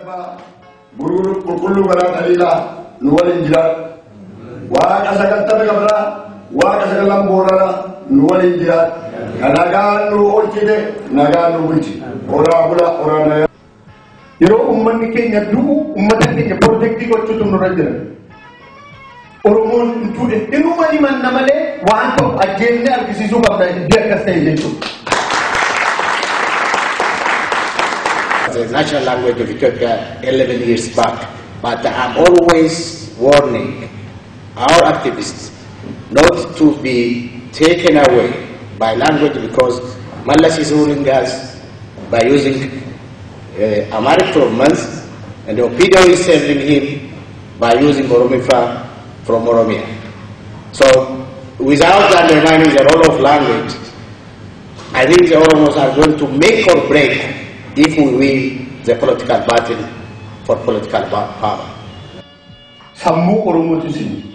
Araba, Guru Kulu Barat Alila, Nual Injira, Waka Sakata Gabra, Waka Sakalam Bora, Nual Injira, Naganu Ochide, Naganu Wichi, Ora Bula, Orana. You know, Kenya do, Kenya protecting what to Nurajan. Oromo today, Inumani Man Namale, one of agenda, this is over the stage. The national language of Ethiopia 11 years back, but I'm always warning our activists not to be taken away by language because Mallas is ruling us by using Amharic for months, and the Opido is serving him by using Oromifa from Oromia. So, without undermining the role of language, I think the Oromos are going to make or break if we win the political battle for political power. Sammu Oromo to sini.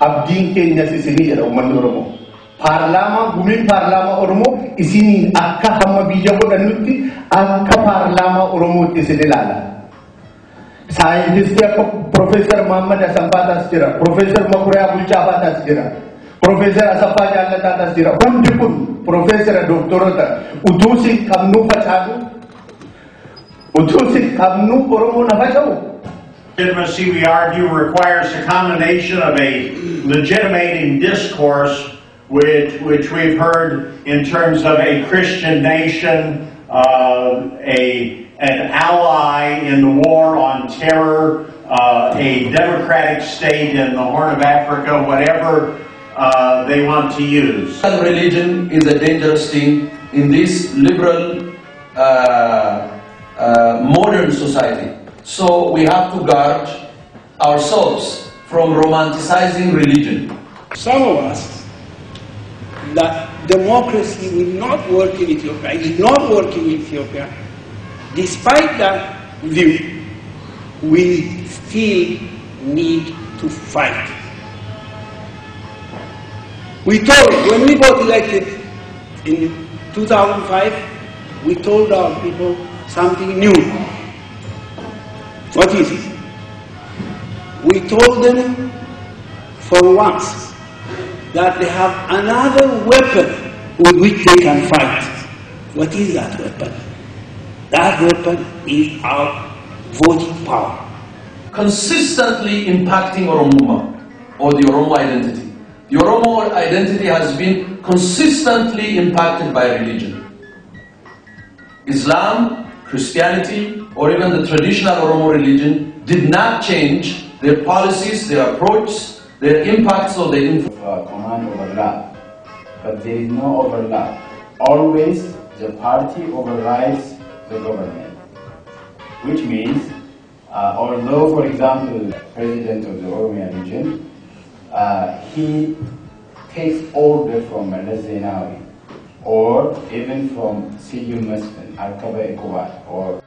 Abdin Kenya sini ada umat Oromo. Parlama, gumin parlama Oromo isini akka hamma bija ko danutti akka parlama Oromo tisini lala. Scientist ya Professor Muhammad Asampata Sira, Professor Makurea Bulchaba Sira, Professor Asapa Jalata Sira, Undipun, Professor Doctorata, Utusi Kamnu Pachagu, Utusi Kamnu Oromo Navajo. Legitimacy, we argue, requires a combination of a legitimating discourse, which we've heard in terms of a Christian nation, an ally in the war on terror, a democratic state in the Horn of Africa, whatever they want to use. Religion is a dangerous thing in this liberal modern society. So we have to guard ourselves from romanticizing religion. Some of us, that democracy will not work in Ethiopia, is not working in Ethiopia. Despite that view, we still need to fight. We told, when we got elected in 2005, we told our people something new. What is it? We told them for once that they have another weapon with which they can fight. What is that weapon? That weapon is our voting power. Consistently impacting Oromoma, or the Oromo identity. The Oromo identity has been consistently impacted by religion. Islam, Christianity, or even the traditional Oromo religion did not change their policies, their approach, their impacts, or their influence. Command overlap, but there is no overlap. Always the party overrides the government, which means, although, for example, the president of the Oromia region, he takes order from Mallas Zenawi, or even from Siyum Masfin, Arkaba Ekowat, or